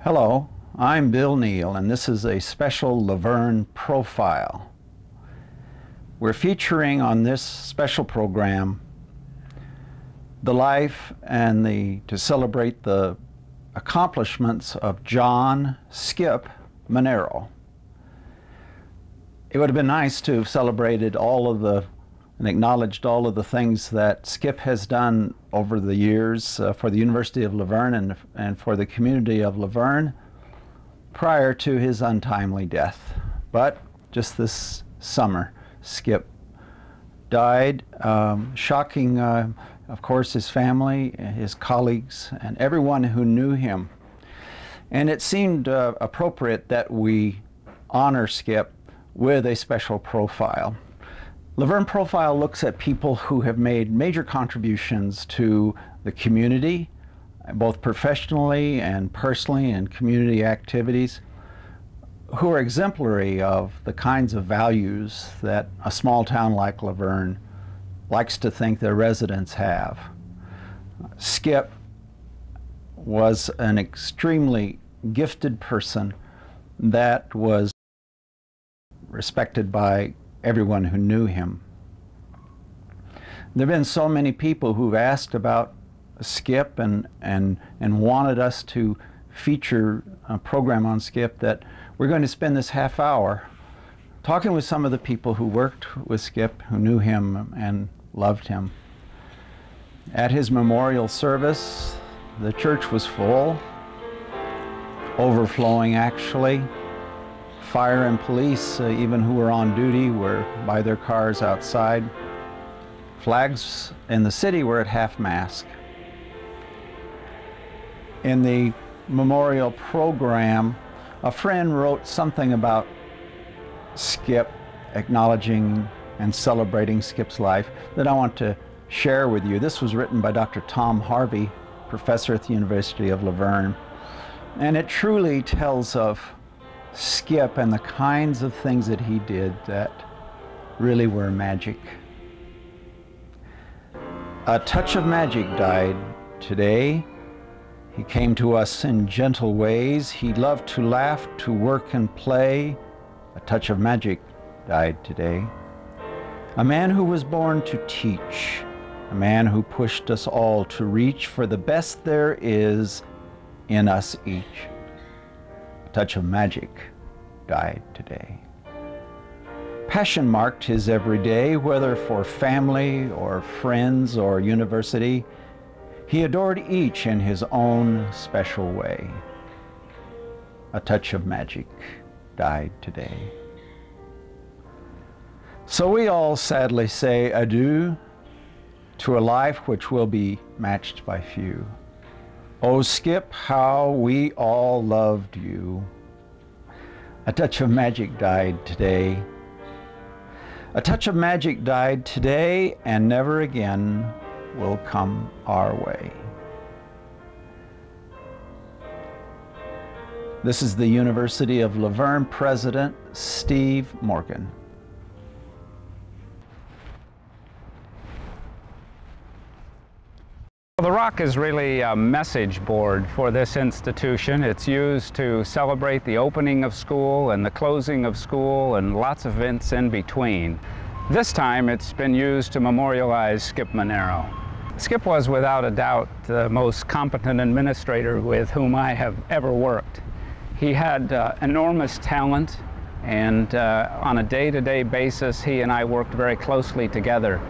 Hello, I'm Bill Neill, and this is a special La Verne profile. We're featuring on this special program the life and to celebrate the accomplishments of John Skip Mainiero. It would have been nice to have celebrated and acknowledged all of the things that Skip has done over the years for the University of La Verne and for the community of La Verne prior to his untimely death. But just this summer, Skip died, shocking, of course, his family, his colleagues, and everyone who knew him. And it seemed appropriate that we honor Skip with a special profile. La Verne Profile looks at people who have made major contributions to the community, both professionally and personally in community activities, who are exemplary of the kinds of values that a small town like La Verne likes to think their residents have. Skip was an extremely gifted person that was respected by everyone who knew him. There have been so many people who've asked about Skip and wanted us to feature a program on Skip that we're going to spend this half hour talking with some of the people who worked with Skip, who knew him and loved him. At his memorial service, the church was full, overflowing actually. Fire and police, even who were on duty, were by their cars outside. Flags in the city were at half-mast. In the memorial program, a friend wrote something about Skip, acknowledging and celebrating Skip's life, that I want to share with you. This was written by Dr. Tom Harvey, professor at the University of La Verne, and it truly tells of Skip and the kinds of things that he did that really were magic. A touch of magic died today. He came to us in gentle ways. He loved to laugh, to work and play. A touch of magic died today. A man who was born to teach. A man who pushed us all to reach for the best there is in us each. Touch of magic died today. Passion marked his everyday, whether for family or friends or university. He adored each in his own special way. A touch of magic died today. So we all sadly say adieu to a life which will be matched by few. Oh, Skip, how we all loved you. A touch of magic died today. A touch of magic died today and never again will come our way. This is the University of La Verne President Steve Morgan. The rock is really a message board for this institution. It's used to celebrate the opening of school and the closing of school and lots of events in between. This time it's been used to memorialize Skip Mainiero. Skip was without a doubt the most competent administrator with whom I have ever worked. He had enormous talent, and on a day-to-day basis he and I worked very closely together.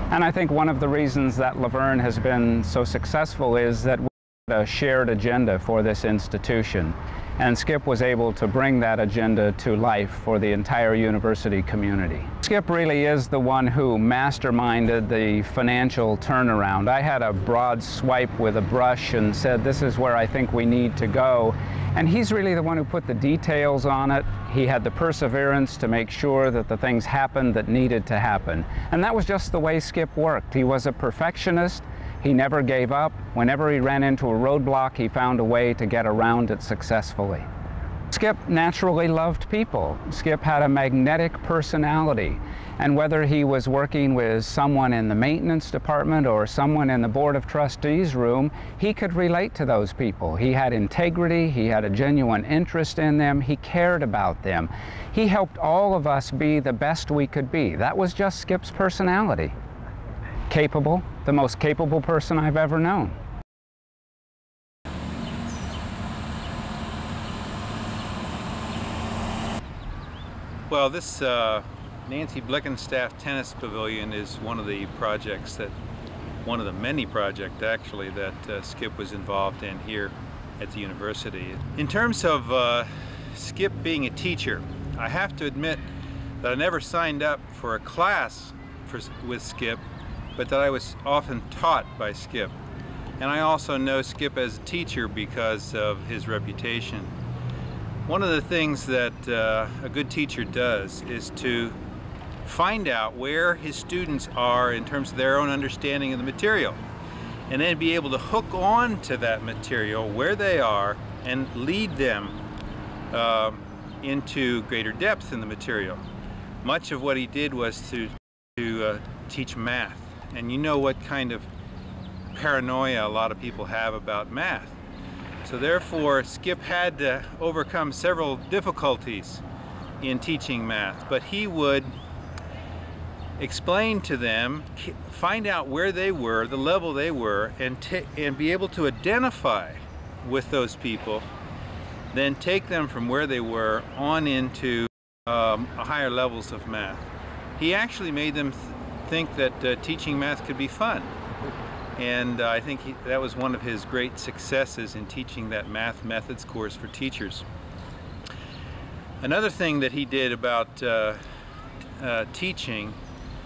And I think one of the reasons that La Verne has been so successful is that we had a shared agenda for this institution. And Skip was able to bring that agenda to life for the entire university community. Skip really is the one who masterminded the financial turnaround. I had a broad swipe with a brush and said, this is where I think we need to go. And he's really the one who put the details on it. He had the perseverance to make sure that the things happened that needed to happen. And that was just the way Skip worked. He was a perfectionist. He never gave up. Whenever he ran into a roadblock, he found a way to get around it successfully. Skip naturally loved people. Skip had a magnetic personality, and whether he was working with someone in the maintenance department or someone in the Board of Trustees room, he could relate to those people. He had integrity, he had a genuine interest in them, he cared about them. He helped all of us be the best we could be. That was just Skip's personality. Capable, the most capable person I've ever known. Well, this Nancy Blickenstaff Tennis Pavilion is one of the many projects actually that Skip was involved in here at the university. In terms of Skip being a teacher, I have to admit that I never signed up for a class with Skip, but that I was often taught by Skip. And I also know Skip as a teacher because of his reputation. One of the things that a good teacher does is to find out where his students are in terms of their own understanding of the material, and then be able to hook on to that material where they are and lead them into greater depth in the material. Much of what he did was to teach math, and you know what kind of paranoia a lot of people have about math. So therefore, Skip had to overcome several difficulties in teaching math, but he would explain to them, find out where they were, the level they were, and be able to identify with those people, then take them from where they were on into higher levels of math. He actually made them think that teaching math could be fun. And I think that was one of his great successes in teaching that math methods course for teachers. Another thing that he did about teaching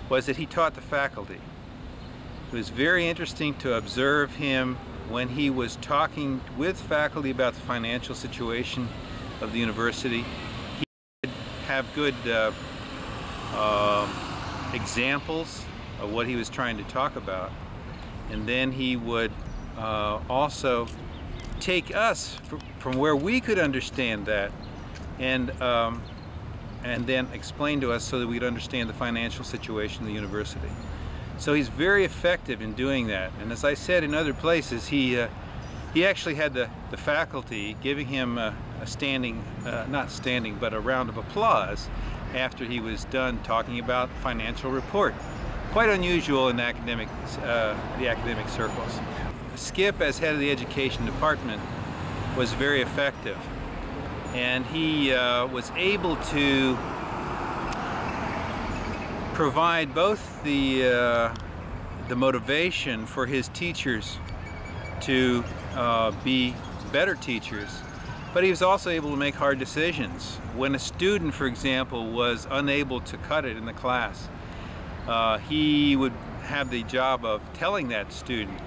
was that he taught the faculty. It was very interesting to observe him when he was talking with faculty about the financial situation of the university. He would have good examples of what he was trying to talk about. And then he would also take us from where we could understand that and then explain to us so that we'd understand the financial situation of the university. So he's very effective in doing that. And as I said in other places, he actually had the faculty giving him a standing, not standing, but a round of applause after he was done talking about the financial report. Quite unusual in the academic circles. Skip, as head of the education department, was very effective, and he was able to provide both the motivation for his teachers to be better teachers, but he was also able to make hard decisions. When a student, for example, was unable to cut it in the class, he would have the job of telling that student,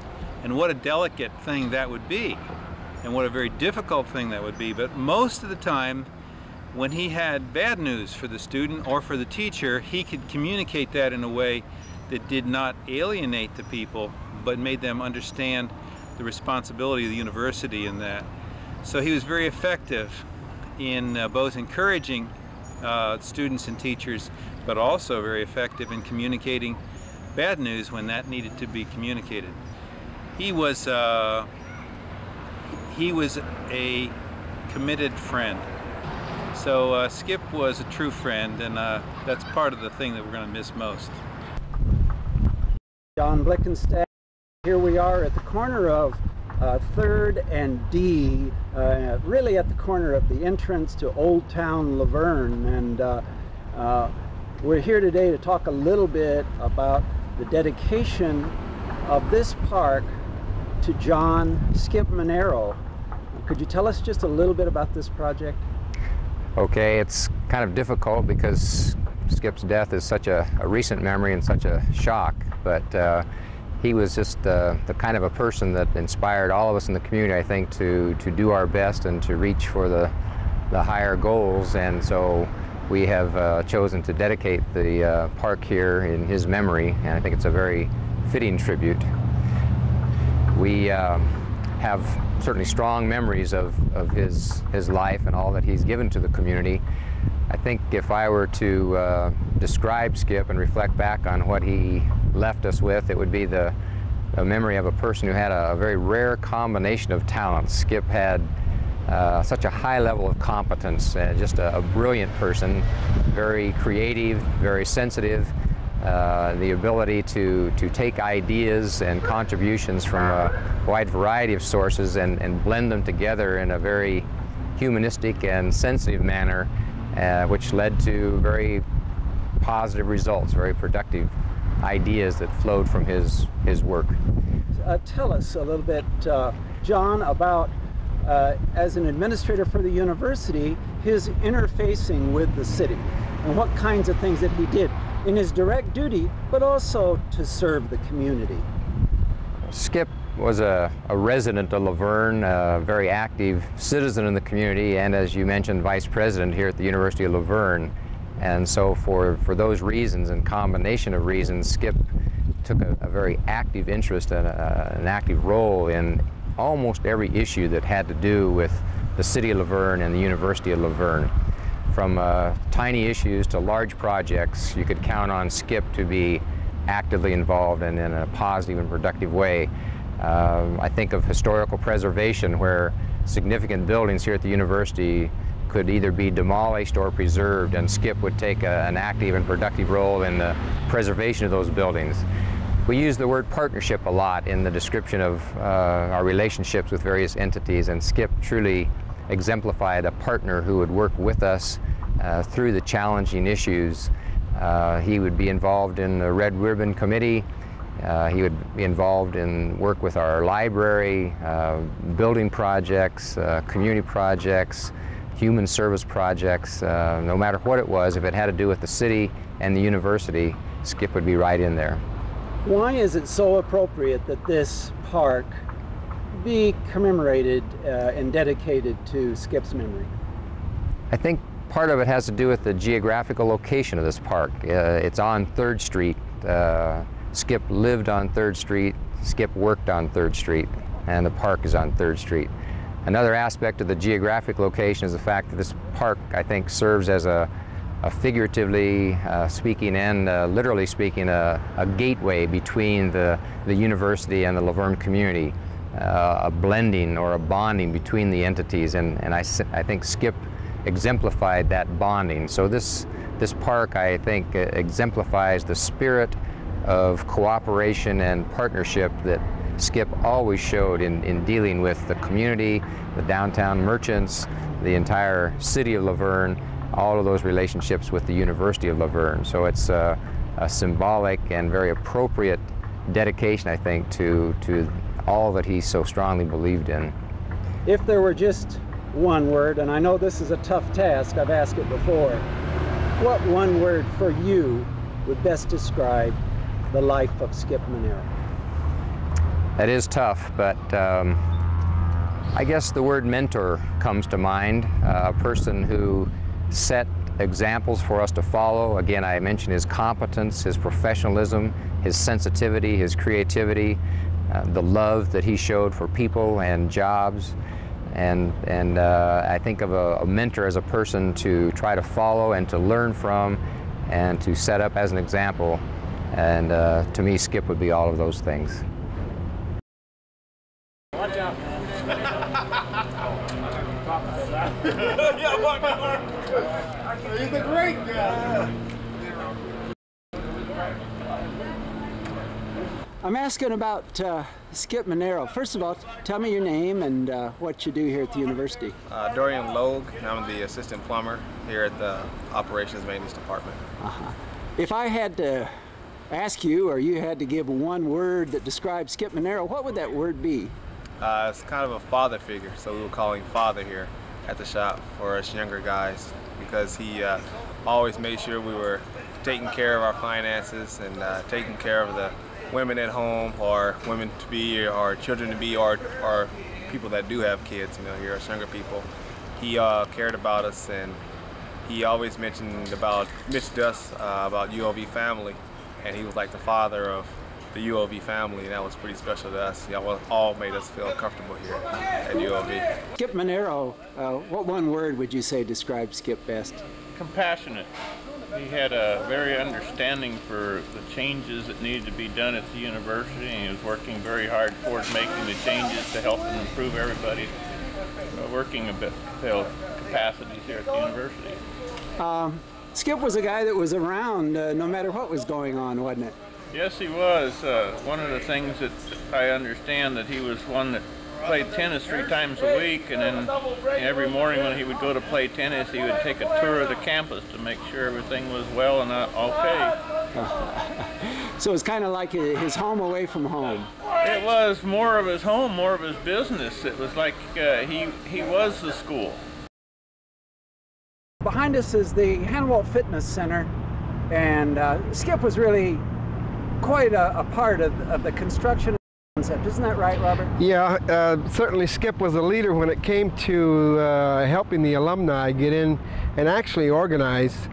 and what a delicate thing that would be, and what a very difficult thing that would be. But most of the time, when he had bad news for the student or for the teacher, he could communicate that in a way that did not alienate the people, but made them understand the responsibility of the university in that. So he was very effective in both encouraging students and teachers, but also very effective in communicating bad news when that needed to be communicated. He was a committed friend. So Skip was a true friend, and that's part of the thing that we're going to miss most. John Blickenstaff, here we are at the corner of 3rd and D, really at the corner of the entrance to Old Town La Verne, and we're here today to talk a little bit about the dedication of this park to John Skip Mainiero. Could you tell us just a little bit about this project? Okay, it's kind of difficult because Skip's death is such a recent memory and such a shock, but he was just the kind of a person that inspired all of us in the community, I think, to do our best and to reach for the higher goals. And so we have chosen to dedicate the park here in his memory, and I think it's a very fitting tribute. We have certainly strong memories of his life and all that he's given to the community. I think if I were to describe Skip and reflect back on what he left us with, it would be a memory of a person who had a very rare combination of talents. Skip had such a high level of competence, just a brilliant person, very creative, very sensitive, the ability to take ideas and contributions from a wide variety of sources and blend them together in a very humanistic and sensitive manner, which led to very positive results, very productive ideas that flowed from his work. Tell us a little bit, John, about as an administrator for the university, his interfacing with the city and what kinds of things that he did in his direct duty, but also to serve the community. Skip was a resident of La Verne, a very active citizen in the community, and as you mentioned, vice president here at the University of La Verne. And so for those reasons and combination of reasons, Skip took a very active interest and an active role in almost every issue that had to do with the city of La Verne and the University of La Verne. From tiny issues to large projects, you could count on Skip to be actively involved and in a positive and productive way. I think of historical preservation, where significant buildings here at the university could either be demolished or preserved, and Skip would take an active and productive role in the preservation of those buildings. We use the word partnership a lot in the description of our relationships with various entities, and Skip truly exemplified a partner who would work with us through the challenging issues. He would be involved in the Red Ribbon Committee. He would be involved in work with our library, building projects, community projects, human service projects. No matter what it was, if it had to do with the city and the university, Skip would be right in there. Why is it so appropriate that this park be commemorated and dedicated to Skip's memory? I think part of it has to do with the geographical location of this park. It's on 3rd Street. Skip lived on 3rd Street, Skip worked on 3rd Street, and the park is on 3rd Street. Another aspect of the geographic location is the fact that this park, I think, serves as a figuratively speaking and literally speaking, a gateway between the university and the La Verne community, a blending or a bonding between the entities, and I think Skip exemplified that bonding. So this park, I think, exemplifies the spirit of cooperation and partnership that Skip always showed in dealing with the community, the downtown merchants, the entire city of La Verne, all of those relationships with the University of La Verne. So it's a symbolic and very appropriate dedication, I think, to all that he so strongly believed in. If there were just one word, and I know this is a tough task, I've asked it before, what one word for you would best describe the life of Skip Mainiero? That is tough, but I guess the word mentor comes to mind, a person who set examples for us to follow. Again, I mentioned his competence, his professionalism, his sensitivity, his creativity, the love that he showed for people and jobs. And I think of a mentor as a person to try to follow and to learn from and to set up as an example. And to me, Skip would be all of those things. Watch out, man. He's a great guy. I'm asking about Skip Mainiero. First of all, tell me your name and what you do here at the university. Dorian Logue, and I'm the assistant plumber here at the operations maintenance department. If I had to ask you, or you had to give one word that describes Skip Mainiero, what would that word be? It's kind of a father figure, so we would call him Father here at the shop for us younger guys, because he always made sure we were taking care of our finances and taking care of the women at home, or women to be, or children to be, or people that do have kids, you know, here, us younger people. He cared about us, and he always mentioned us about ULV family, and he was like the father of the UOV family, and that was pretty special to us. Y'all all made us feel comfortable here at UOV. Skip Mainiero, what one word would you say describes Skip best? Compassionate. He had a very understanding for the changes that needed to be done at the university, and he was working very hard towards making the changes to help and improve everybody's working capacities here at the university. Skip was a guy that was around no matter what was going on, wasn't it? Yes, he was. One of the things that I understand that he was one that played tennis 3 times a week, and then every morning when he would go to play tennis, he would take a tour of the campus to make sure everything was well and okay. So it's kind of like his home away from home. It was more of his home, more of his business. It was like he was the school. Behind us is the Hanwalt Fitness Center, and Skip was really quite a part of the construction concept. Isn't that right, Robert? Yeah, certainly Skip was a leader when it came to helping the alumni get in and actually organize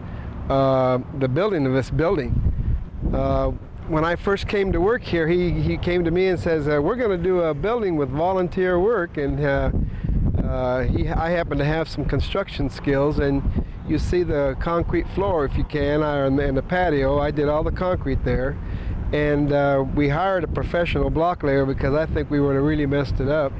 the building of this building. When I first came to work here, he came to me and says, we're going to do a building with volunteer work, and I happen to have some construction skills, and you see the concrete floor if you can, and the patio. I did all the concrete there. And we hired a professional block layer because I think we would have really messed it up.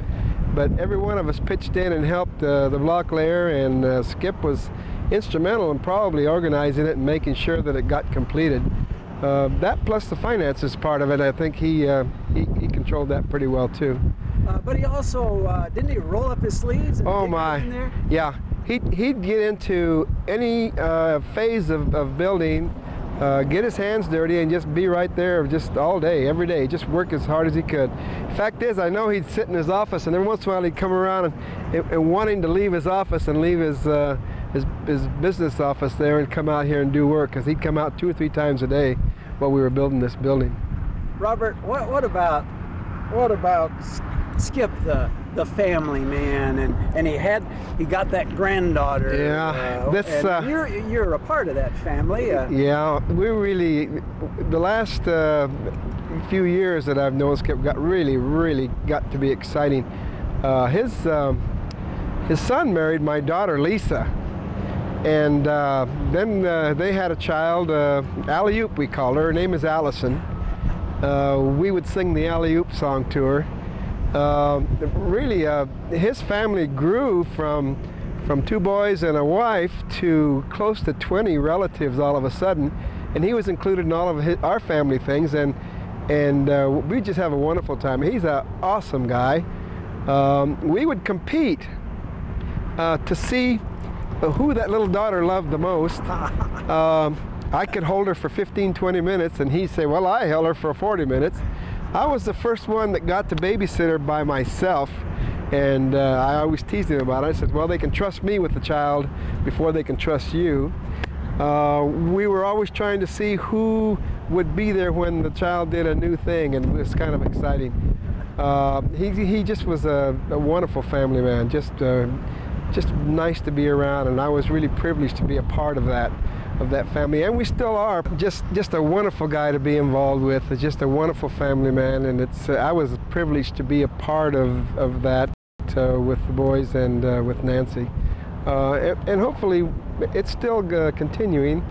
But every one of us pitched in and helped the block layer, and Skip was instrumental in probably organizing it and making sure that it got completed. That plus the finances part of it, I think he controlled that pretty well too. But he also, didn't he roll up his sleeves and oh dig my, in there? Yeah, he'd get into any phase of building, get his hands dirty and just be right there just all day, every day, just work as hard as he could. Fact is, I know he'd sit in his office, and every once in a while he'd come around and wanting to leave his office and leave his business office there and come out here and do work, because he'd come out 2 or 3 times a day while we were building this building. Robert, what about Skip, the family man, and he got that granddaughter. Yeah, you're a part of that family. Yeah, we really, the last few years that I've known Skip really got to be exciting. His son married my daughter Lisa, and then they had a child, Alley-Oop we called her. Her name is Allison. We would sing the Alley-Oop song to her. Really, his family grew from 2 boys and a wife to close to 20 relatives all of a sudden, and he was included in all of our family things, and we just have a wonderful time. He's an awesome guy. We would compete to see who that little daughter loved the most. I could hold her for 15-20 minutes, and he'd say, well, I held her for 40 minutes. I was the first one that got to babysit her by myself, and I always teased him about it. I said, well, they can trust me with the child before they can trust you. We were always trying to see who would be there when the child did a new thing, and it was kind of exciting. He just was a wonderful family man, just nice to be around, and I was really privileged to be a part of that family, and we still are. Just a wonderful guy to be involved with. Just a wonderful family man, and I was privileged to be a part of that with the boys and with Nancy, and hopefully it's still continuing.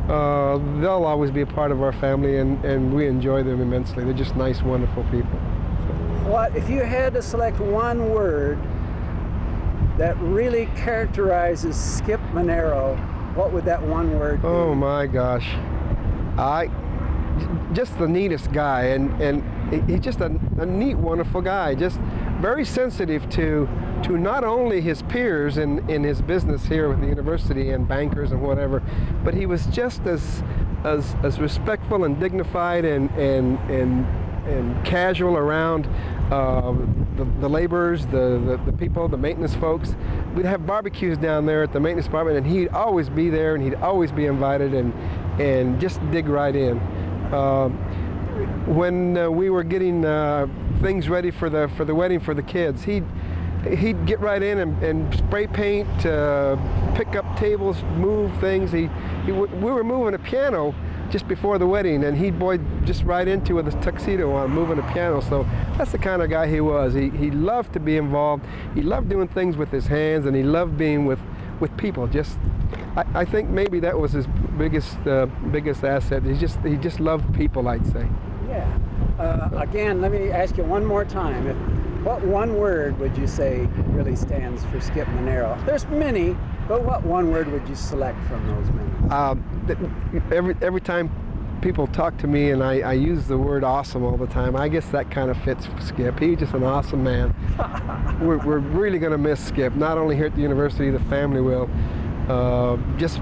They'll always be a part of our family, and we enjoy them immensely. They're just nice, wonderful people. What if you had to select one word that really characterizes Skip Mainiero, what would that one word be? Oh my gosh, just the neatest guy, and he's just a neat, wonderful guy. Just very sensitive to not only his peers in his business here with the university and bankers and whatever, but he was just as respectful and dignified and casual around the laborers, the people, the maintenance folks. We'd have barbecues down there at the maintenance department, and he'd always be there, and he'd always be invited, and just dig right in. When we were getting things ready for the wedding for the kids, he'd get right in and spray paint, pick up tables, move things. We were moving a piano just before the wedding, and he'd just right into with his tuxedo on, moving a piano. So that's the kind of guy he was. He loved to be involved. He loved doing things with his hands, and he loved being with people. I think maybe that was his biggest asset. He just loved people, I'd say. Yeah. Again, let me ask you one more time. What one word would you say really stands for Skip Mainiero? There's many, but what one word would you select from those many? Every time people talk to me and I use the word awesome all the time, I guess that kind of fits Skip. He's just an awesome man. We're really going to miss Skip, not only here at the university, the family will. Just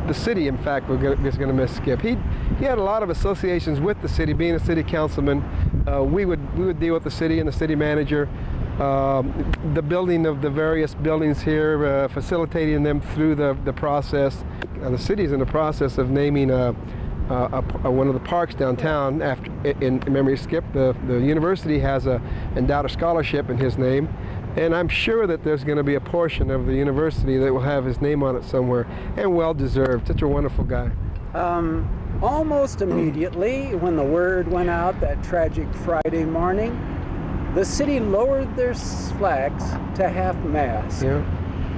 the city, in fact, is going to miss Skip. He had a lot of associations with the city, being a city councilman. We would deal with the city and the city manager, the building of the various buildings here, facilitating them through the process. The city's in the process of naming one of the parks downtown in memory of Skip. The university has endowed a scholarship in his name, and I'm sure that there's going to be a portion of the university that will have his name on it somewhere, and well deserved. Such a wonderful guy. Almost immediately, when the word went out that tragic Friday morning, the city lowered their flags to half-mast. Yeah.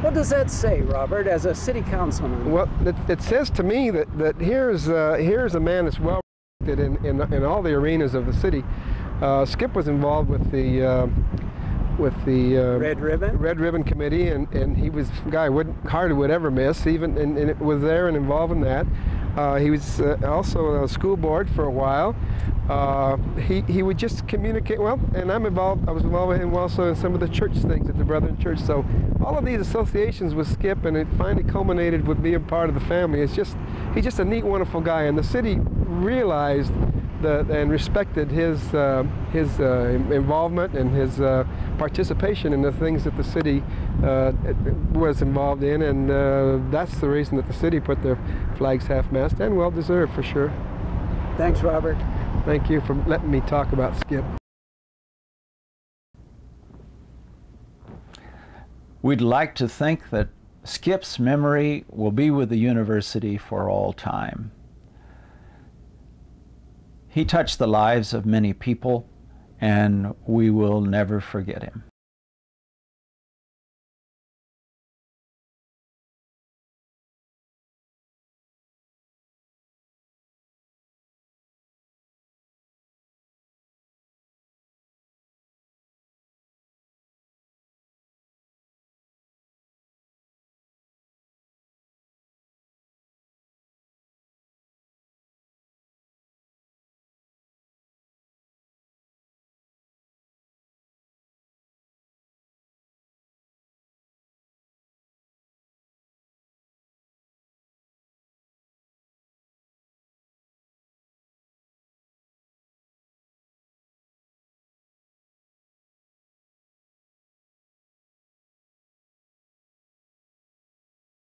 What does that say, Robert, as a city councilman? Well, it says to me that here's a man that's well respected in all the arenas of the city. Skip was involved with the Red Ribbon Committee, and he was a guy hardly would ever miss, and it was there and involved in that. He was also on the school board for a while. He would just communicate well, and I was involved with him also in some of the church things at the Brethren Church. So all of these associations with Skip, and it finally culminated with being part of the family. He's just a neat, wonderful guy, and the city realized and respected his involvement and his participation in the things that the city was involved in, and that's the reason that the city put their flags half-mast, and well deserved for sure. Thanks, Robert. Thank you for letting me talk about Skip. We'd like to think that Skip's memory will be with the university for all time. He touched the lives of many people, and we will never forget him.